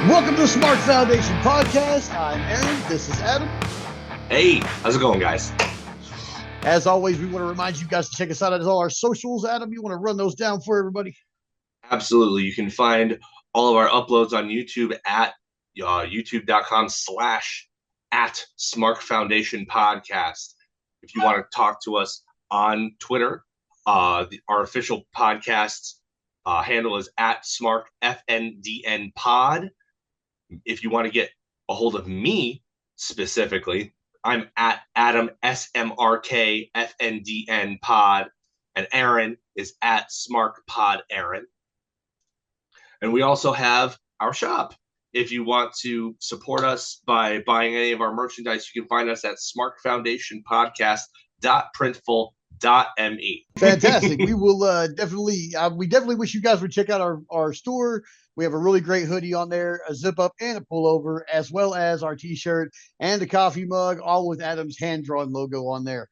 Welcome to the Smark Foundation podcast. I'm Aaron. This is Adam. Hey, how's it going, guys? As always, we want to remind you guys to check us out on all our socials. Adam, you want to run those down for everybody? Absolutely. You can find all of our uploads on YouTube at youtube.com/at Smark Foundation Podcast. If you want to talk to us on Twitter, our official podcast handle is at Smark FNDN Pod. If you want to get a hold of me specifically, I'm at Adam SMRK FNDN Pod, and Aaron is at Smark Pod Aaron. And we also have our shop. If you want to support us by buying any of our merchandise, you can find us at smarkfoundationpodcast.printful.me. Fantastic. We will definitely wish you guys would check out our store. We have a really great hoodie on there, a zip up and a pullover, as well as our t-shirt and a coffee mug, all with Adam's hand-drawn logo on there.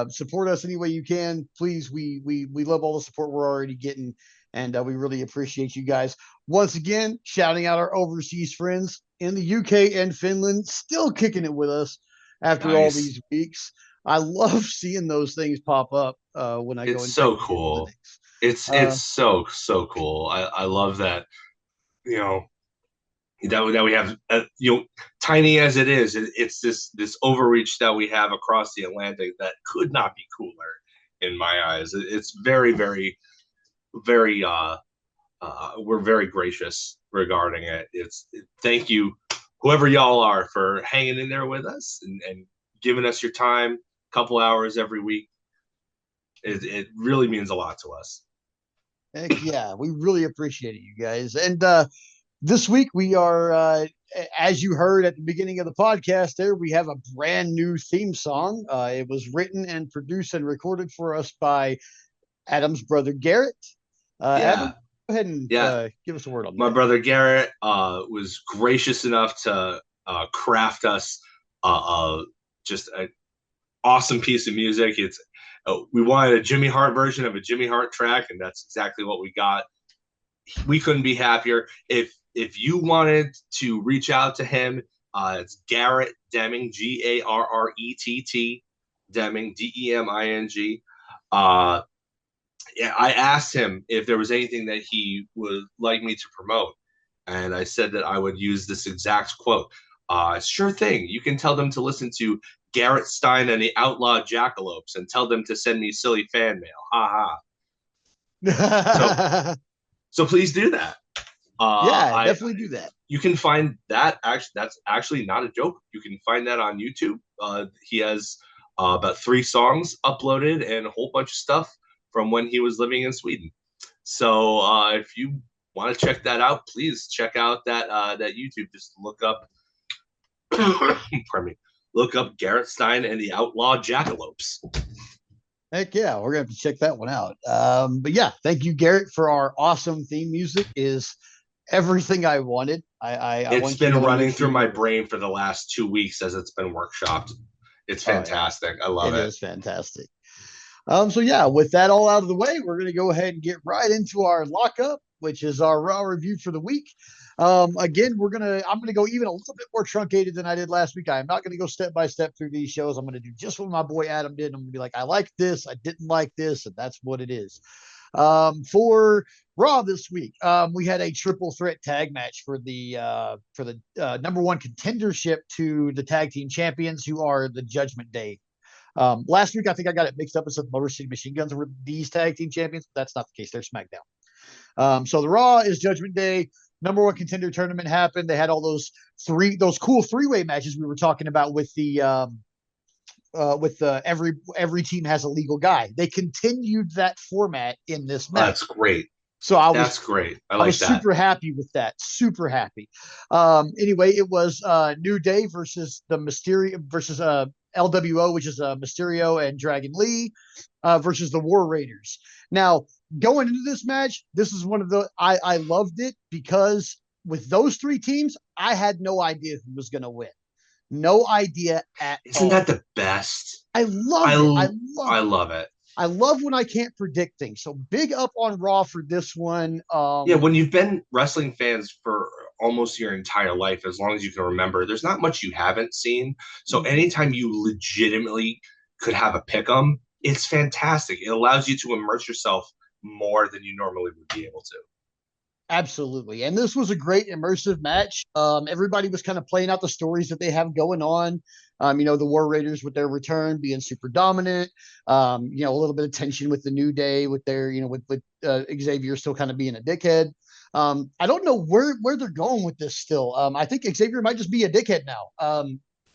Support us any way you can. Please, we love all the support we're already getting, and we really appreciate you guys. Once again, shouting out our overseas friends in the UK and Finland, still kicking it with us after all these weeks. I love seeing those things pop up when I go. It's so cool. It's so cool. I love that. That we have, tiny as it is, it's this overreach that we have across the Atlantic that could not be cooler in my eyes. It's very, very, very. We're very gracious regarding it. Thank you, whoever y'all are, for hanging in there with us and giving us your time, a couple hours every week. It really means a lot to us. Heck yeah, we really appreciate it, you guys. And this week we are, as you heard at the beginning of the podcast there, we have a brand new theme song. It was written and produced and recorded for us by Adam's brother, Garrett. Adam, go ahead and give us a word on that. My brother Garrett was gracious enough to craft us just an awesome piece of music. We wanted a Jimmy Hart version of a Jimmy Hart track, and that's exactly what we got. We couldn't be happier. If you wanted to reach out to him, it's Garrett Deming, Garrett Deming, Deming. I asked him if there was anything that he would like me to promote, and I said that I would use this exact quote. Sure thing. You can tell them to listen to Garrett Stein and the Outlaw Jackalopes and tell them to send me silly fan mail. Ha ha. So please do that. Definitely do that. You can find that. That's actually not a joke. You can find that on YouTube. He has about 3 songs uploaded and a whole bunch of stuff from when he was living in Sweden. So if you want to check that out, please check out that YouTube. Just look up pardon me. Look up Garrett Stein and the Outlaw Jackalopes. Heck yeah, we're gonna have to check that one out. But yeah, thank you, Garrett, for our awesome theme music. Is everything I wanted. It's been running through my brain for the last 2 weeks as it's been workshopped. It's fantastic. I love it. It is fantastic. So yeah, with that all out of the way, we're gonna go ahead and get right into our lockup, which is our Raw review for the week. Again, I'm gonna go even a little bit more truncated than I did last week. I'm not gonna go step by step through these shows. I'm gonna do just what my boy Adam did. I'm gonna be like, I like this, I didn't like this, and that's what it is. For Raw this week, we had a triple threat tag match for the number one contendership to the tag team champions, who are the Judgment Day. Last week, I think I got it mixed up and said Motor City Machine Guns were these tag team champions. That's not the case. They're SmackDown. So the Raw is Judgment Day. Number one contender tournament happened. They had all those cool 3-way matches we were talking about with the every team has a legal guy. They continued that format in this match. That's great. So that's great. I was super happy with that. Super happy. Anyway, it was New Day versus the Mysterio versus LWO, which is Mysterio and Dragon Lee versus the War Raiders. Now, going into this match, this is one of the I loved it because with those 3 teams, I had no idea who was going to win. No idea at all. Isn't that the best? I love it. I love it. I love when I can't predict things. So big up on Raw for this one. When you've been wrestling fans for almost your entire life, as long as you can remember. There's not much you haven't seen. So Mhm. anytime you legitimately could have a pick 'em, it's fantastic. It allows you to immerse yourself more than you normally would be able to. Absolutely. And this was a great immersive match. Everybody was kind of playing out the stories that they have going on. The War Raiders with their return being super dominant. A little bit of tension with the New Day with their, with Xavier still kind of being a dickhead. I don't know where they're going with this still. I think Xavier might just be a dickhead now.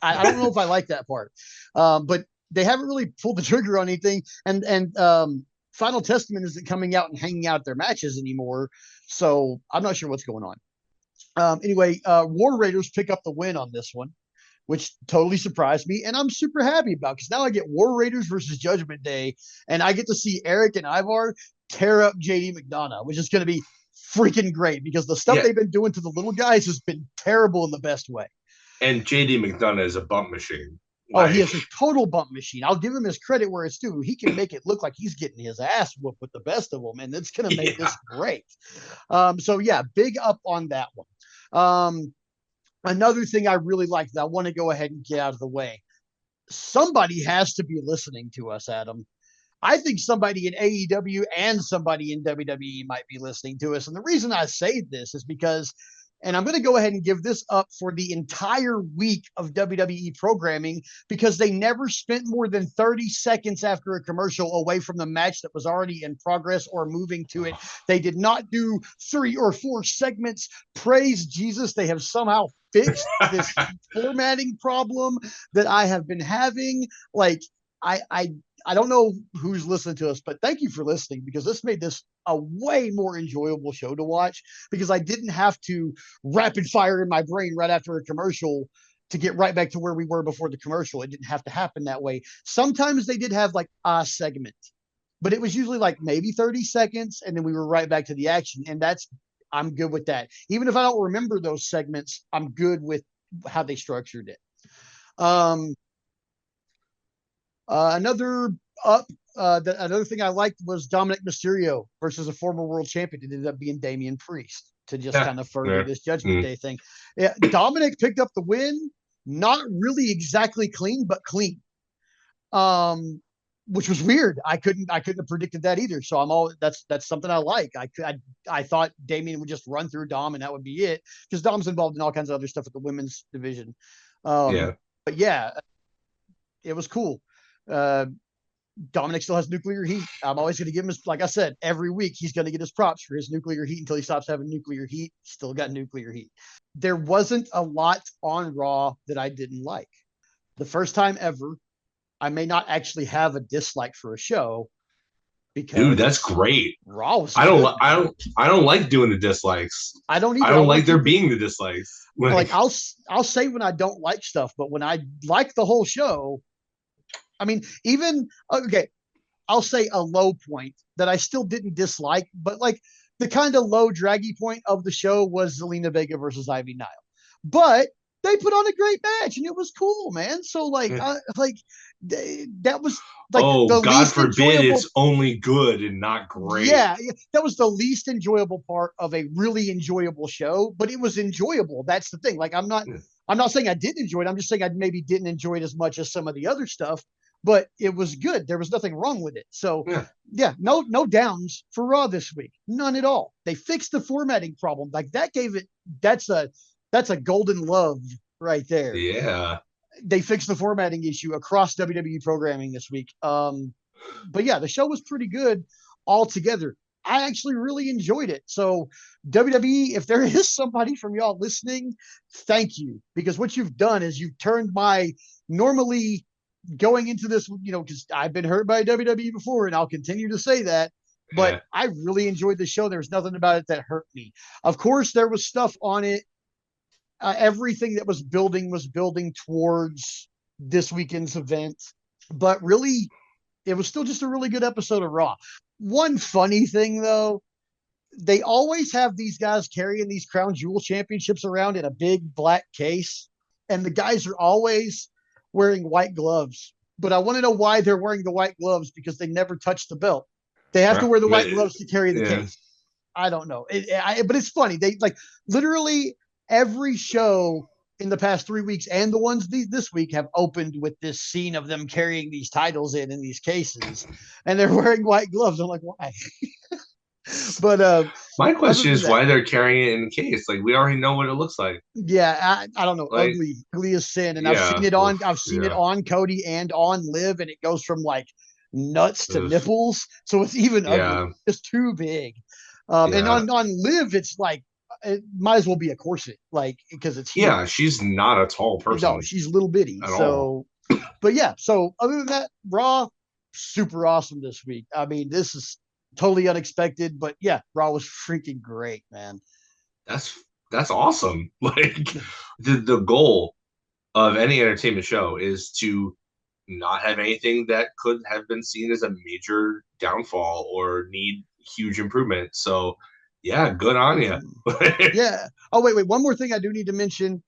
I don't know if I like that part. But they haven't really pulled the trigger on anything. And Final Testament isn't coming out and hanging out at their matches anymore. So I'm not sure what's going on. Anyway, War Raiders pick up the win on this one, which totally surprised me. And I'm super happy about because now I get War Raiders versus Judgment Day, and I get to see Eric and Ivar tear up JD McDonough, which is going to be freaking great because the stuff Yeah. they've been doing to the little guys has been terrible in the best way. And JD McDonough is a bump machine. Oh, he is a total bump machine. I'll give him his credit where it's due. He can make it look like he's getting his ass whooped with the best of them, and it's going to make this great. So yeah, big up on that one. Another thing I really like that I want to go ahead and get out of the way. Somebody has to be listening to us, Adam. I think somebody in AEW and somebody in WWE might be listening to us. And the reason I say this is because, and I'm going to go ahead and give this up for the entire week of WWE programming because they never spent more than 30 seconds after a commercial away from the match that was already in progress or moving to it. They did not do 3 or 4 segments. Praise Jesus. They have somehow fixed this formatting problem that I have been having. Like, I don't know who's listening to us, but thank you for listening because this made this a way more enjoyable show to watch because I didn't have to rapid fire in my brain right after a commercial to get right back to where we were before the commercial. It didn't have to happen that way. Sometimes they did have like a segment, but it was usually like maybe 30 seconds and then we were right back to the action. And I'm good with that. Even if I don't remember those segments, I'm good with how they structured it. Um, another up, another thing I liked was Dominic Mysterio versus a former world champion. It ended up being Damian Priest to just kind of further this Judgment Day thing. Yeah, Dominic picked up the win, not really exactly clean, but clean. Which was weird. I couldn't have predicted that either. So that's something I like. I thought Damian would just run through Dom and that would be it because Dom's involved in all kinds of other stuff with the women's division. But yeah, it was cool. Uh, Dominic still has nuclear heat. I'm always going to give him his, like I said, every week he's going to get his props for his nuclear heat until he stops having nuclear heat. Still got nuclear heat. There wasn't a lot on Raw that I didn't like. The first time ever, I may not actually have a dislike for a show because dude, that's great. Raw was I good. I don't like doing the dislikes. I don't either. I don't like there being the dislikes. Like I'll say when I don't like stuff, but when I like the whole show, I mean, even okay, I'll say a low point that I still didn't dislike, but like the kind of low draggy point of the show was Zelina Vega versus Ivy Nile. But they put on a great match and it was cool, man. So like, that was like the God least forbid enjoyable. It's only good and not great. Yeah, that was the least enjoyable part of a really enjoyable show, but it was enjoyable. That's the thing. Like, I'm not saying I didn't enjoy it. I'm just saying I maybe didn't enjoy it as much as some of the other stuff, but it was good. There was nothing wrong with it. So yeah, no downs for Raw this week. None at all. They fixed the formatting problem. Like that gave it, that's a golden love right there. Yeah. They fixed the formatting issue across WWE programming this week. But yeah, the show was pretty good altogether. I actually really enjoyed it. So WWE, if there is somebody from y'all listening, thank you. Because what you've done is you've turned my normally going into this, because I've been hurt by WWE before and I'll continue to say that. But I really enjoyed the show. There's nothing about it that hurt me. Of course, there was stuff on it. Everything that was building towards this weekend's event. But really, it was still just a really good episode of Raw. One funny thing, though, they always have these guys carrying these Crown Jewel championships around in a big black case. And the guys are always wearing white gloves. But I want to know why they're wearing the white gloves because they never touch the belt. They have to wear the white gloves to carry the case. I don't know. But it's funny. They like literally every show in the past 3 weeks and the ones this week have opened with this scene of them carrying these titles in these cases, and they're wearing white gloves. I'm like, why? But My other question than is that, why they're carrying it in a case. Like we already know what it looks like. yeah, I don't know, Like ugly as sin, and yeah, oof, I've seen it yeah, on Cody and on Liv, and it goes from like nuts to oof, nipples, so it's even ugly. yeah, It's too big. And yeah, on Liv, it's like it might as well be a corset, like because it's yeah. here. She's not a tall No, person she's little bitty. at all. So, but yeah. So other than that, Raw super awesome this week. I mean, this is totally unexpected, but yeah, Raw was freaking great, man. That's that's awesome. Like the goal of any entertainment show is to not have anything that could have been seen as a major downfall or need huge improvement. So, yeah, good on you. Mm-hmm. Yeah. Oh wait. One more thing I do need to mention.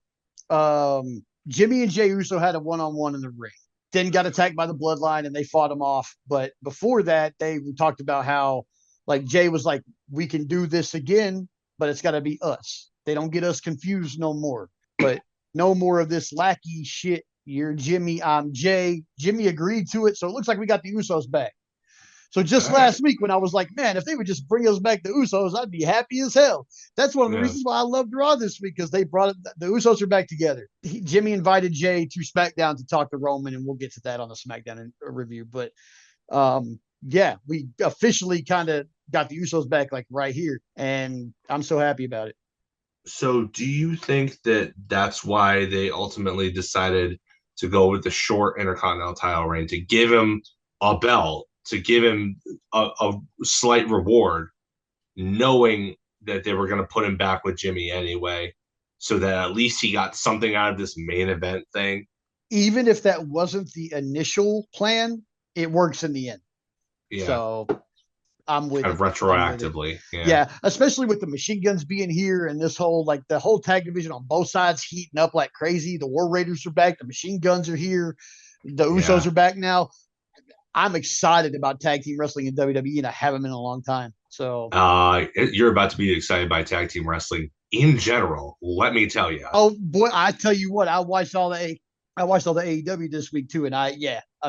Jimmy and Jey Uso had a one-on-one in the ring. Then got attacked by the Bloodline and they fought him off. But before that, they talked about how like Jay was like, "We can do this again, but it's got to be us. They don't get us confused no more. But no more of this lackey shit. You're Jimmy, I'm Jay." Jimmy agreed to it, so it looks like we got the Usos back. So All just right. last week when I was like, man, if they would just bring us back the Usos, I'd be happy as hell. That's one of the Yeah. reasons why I loved Raw this week because they brought it. The Usos are back together. Jimmy invited Jay to SmackDown to talk to Roman, and we'll get to that on the SmackDown review. But yeah, we officially kind of got the Usos back like right here, and I'm so happy about it. So, do you think that that's why they ultimately decided to go with the short Intercontinental title reign to give him a belt, to give him a slight reward, knowing that they were going to put him back with Jimmy anyway, so that at least he got something out of this main event thing? Even if that wasn't the initial plan, it works in the end. Yeah, So I'm with kind it. of I'm with it. retroactively. Yeah, Yeah, especially with the machine guns being here and this whole like the whole tag division on both sides heating up like crazy. The War Raiders are back. The machine guns are here. The Usos yeah. are back now. I'm excited about tag team wrestling in WWE, and I haven't been in a long time. So, You're about to be excited by tag team wrestling in general. Let me tell you. oh boy, I tell you what, I watched all the AEW this week too, and I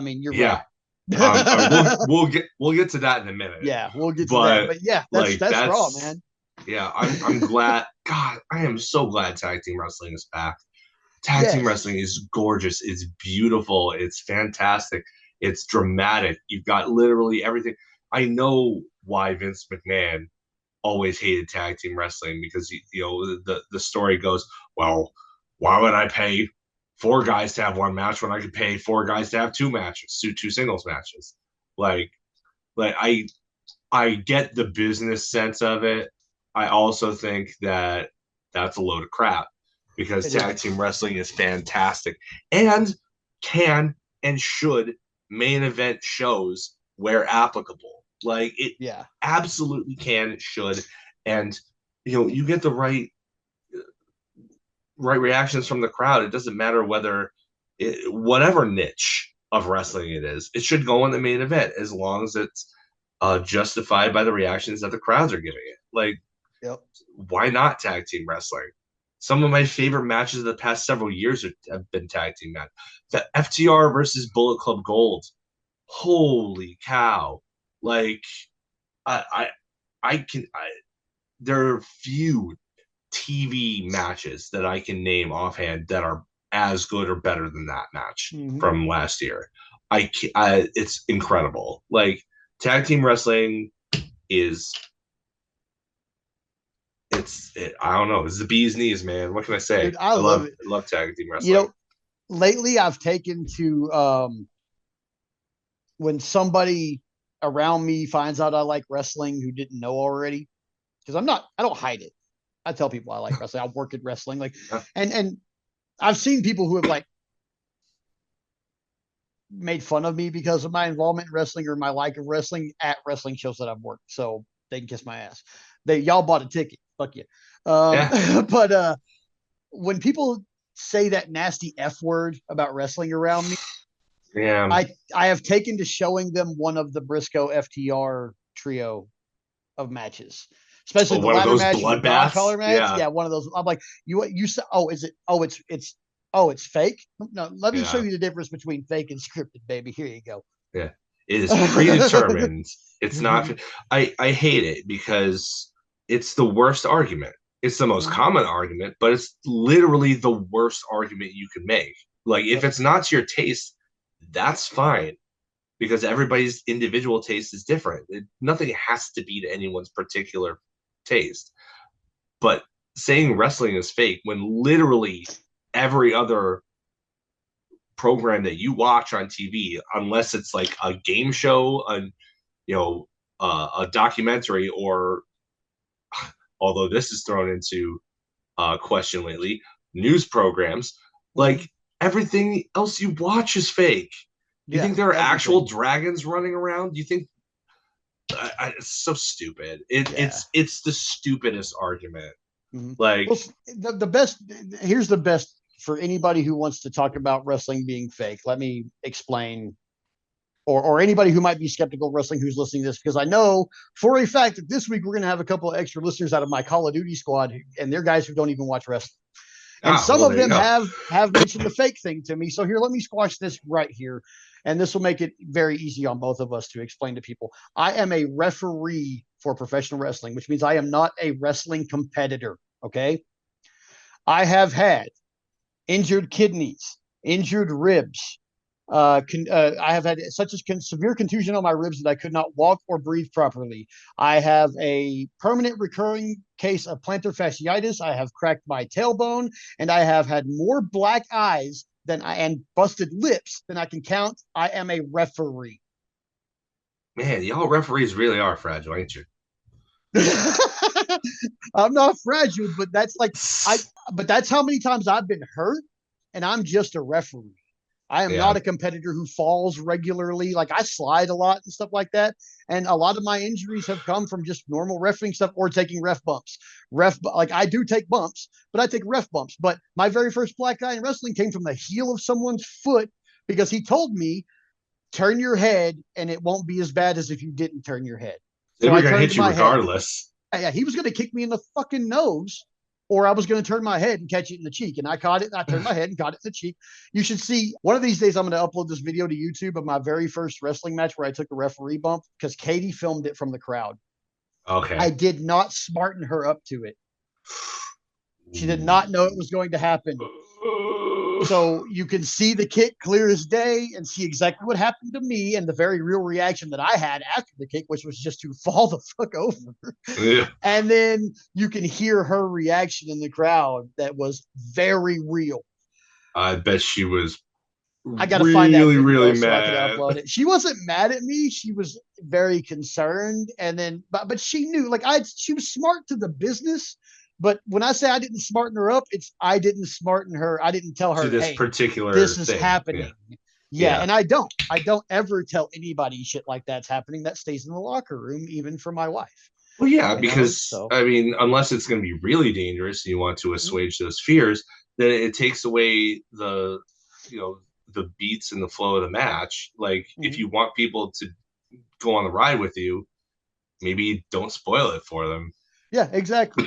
mean, you're right. Yeah, we'll get to that in a minute, Yeah, we'll get to that. but But yeah, like that's Raw, that's man. yeah, I'm glad. God, I am so glad tag team wrestling is back. Tag team Yes, wrestling is gorgeous. It's beautiful. It's fantastic. It's dramatic. You've got literally everything. I know why Vince McMahon always hated tag team wrestling because you know the story goes, well, why would I pay four guys to have one match when I could pay four guys to have two matches, two singles matches? Like I get the business sense of it. I also think that that's a load of crap because it tag is. team wrestling is fantastic and can and should main event shows where applicable. Like it Yeah, absolutely can, should, and you know you get the right reactions from the crowd. It doesn't matter whatever niche of wrestling it is, it should go in the main event as long as it's justified by the reactions that the crowds are giving it. Like, yep. why not tag team wrestling? Some of my favorite matches of the past several years have been tag team matches. The FTR versus Bullet Club Gold. Holy cow! Like, I, I, I can. There are few TV matches that I can name offhand that are as good or better than that match Mm-hmm. from last year. It's incredible. Like tag team wrestling is I don't know. It's the bee's knees, man. What can I say? Dude, I love it. I love tag team You wrestling. know, lately I've taken to when somebody around me finds out I like wrestling who didn't know already, because I don't hide it. I tell people I like wrestling. I work at wrestling, like, and I've seen people who have like made fun of me because of my involvement in wrestling or my like of wrestling at wrestling shows that I've worked. So they can kiss my ass. Y'all bought a ticket. Fuck you. Yeah, But when people say that nasty F word about wrestling around me, yeah. I have taken to showing them one of the Briscoe FTR trio of matches. especially Oh, the one of ladder those match or the dog bloodbaths. collar match. Yeah, Yeah, one of those. I'm like, you said, oh, is it? Oh, it's fake. No, let me show yeah, you the difference between fake and scripted, baby. Here you go. yeah. It is predetermined. It's not. I hate it because it's the worst argument. It's the most common argument, but it's literally the worst argument you can make. Like, if Yep. it's not to your taste, that's fine because everybody's individual taste is different. Nothing has to be to anyone's particular taste. But saying wrestling is fake when literally every other program that you watch on TV, unless it's like a game show, you know, a documentary, or although this is thrown into question lately, news programs, like everything else you watch is fake. You Yeah, think there are actual everything. dragons running around? You think it's so stupid? Yeah. It's the stupidest argument. Mhm. Like, Well, the best, here's the best for anybody who wants to talk about wrestling being fake. Let me explain, or anybody who might be skeptical of wrestling who's listening to this, because I know for a fact that this week we're going to have a couple of extra listeners out of my Call of Duty squad, and they're guys who don't even watch wrestling. And some well, of there you them go. have mentioned the fake thing to me. So here, let me squash this right here. And this will make it very easy on both of us to explain to people. I am a referee for professional wrestling, which means I am not a wrestling competitor. Okay. I have had injured kidneys, injured ribs. I have had such a severe contusion on my ribs that I could not walk or breathe properly. I have a permanent recurring case of plantar fasciitis. I have cracked my tailbone, and I have had more black eyes and busted lips than I can count. I am a referee. Man, y'all referees really are fragile, ain't you? I'm not fragile, but that's like I. But that's how many times I've been hurt, and I'm just a referee. I am not Yeah. a competitor who falls regularly. Like I slide a lot and stuff like that. And a lot of my injuries have come from just normal refereeing stuff or taking ref bumps. Like I do take bumps, but I take ref bumps. But my very first black eye in wrestling came from the heel of someone's foot because he told me, turn your head and it won't be as bad as if you didn't turn your head. They So were I gonna turned hit you my head. regardless. Yeah, he was going to kick me in the fucking nose, or I was going to turn my head and catch it in the cheek. And I caught it. And I turned my head and caught it in the cheek. You should see one of these days. I'm going to upload this video to YouTube of my very first wrestling match where I took a referee bump because Katie filmed it from the crowd. I Okay. did not smarten her up to it. She did not know it was going to happen. So you can see the kick clear as day and see exactly what happened to me and the very real reaction that I had after the kick, which was just to fall the fuck over. Yeah. And then you can hear her reaction in the crowd that was very real. I bet she was I got to find that really, really video so I can mad. upload it. She wasn't mad at me. She was very concerned. And then, but she knew, like, she was smart to the business. But when I say I didn't smarten her up, it's I didn't smarten her. I didn't tell To her, this hey, particular this is thing. Yeah. happening. Yeah. Yeah. And I don't ever tell anybody shit like that's happening. That stays in the locker room, even for my wife, Well, yeah, you know? because So, I mean, unless it's going to be really dangerous and you want to assuage those fears, then it takes away you know, the beats and the flow of the match. Like, if mm-hmm. you want people to go on the ride with you, maybe don't spoil it for them. Yeah, exactly.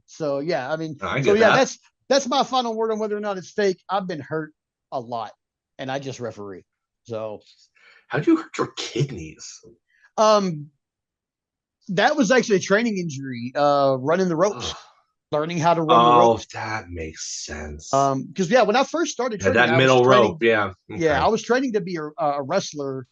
So yeah, I mean, I so get yeah, that. that's my final word on whether or not it's fake. I've been hurt a lot, and I just referee. So, How do you hurt your kidneys? um, that was actually a training injury. Running the Ugh. ropes, learning how to run the Oh, ropes. that makes sense. Because yeah, when I first started Yeah, training, that I was middle rope. training. Yeah. Yeah, Okay. I was training to be a wrestler.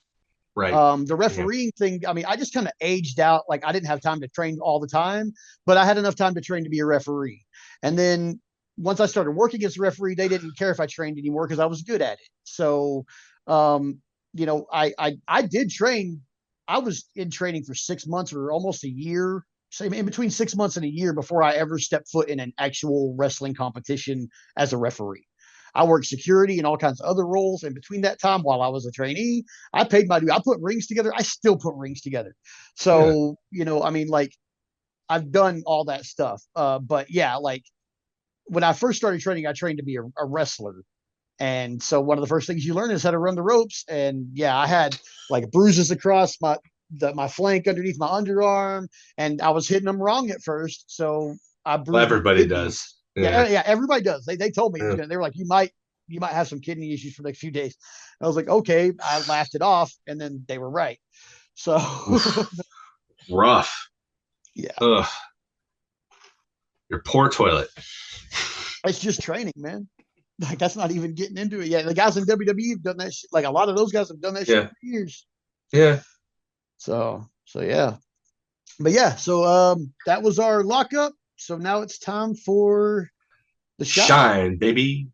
Right. The Yeah. refereeing thing, I mean, I just kind of aged out. Like I didn't have time to train all the time, but I had enough time to train to be a referee. And then once I started working as a referee, they didn't care if I trained anymore because I was good at it. So, um, I did train. I was in training for 6 months or almost a year, say in between 6 months and a year before I ever stepped foot in an actual wrestling competition as a referee. I worked security and all kinds of other roles. And between that time, while I was a trainee, I paid my due. I put rings together. I still put rings together. Yeah. So, I mean, like I've done all that stuff. But yeah, like when I first started training, I trained to be a wrestler. And so one of the first things you learn is how to run the ropes. And yeah, I had like bruises across my flank underneath my underarm, and I was hitting them wrong at first, so I Well, bruised my everybody kidney. does. Yeah, Yeah. yeah, everybody does. They told me it was Yeah. gonna. They were like, you might have some kidney issues for the next few days. I was like, okay. I laughed it off, and then they were right. So Oof, rough. yeah, Ugh. Your poor toilet. it's just training, man. Like that's not even getting into it yet. The guys in WWE have done that shit. Like a lot of those guys have done that shit Yeah. for years. Yeah. So yeah. But yeah, so that was our lockup. So now it's time for the shine. Shine, baby.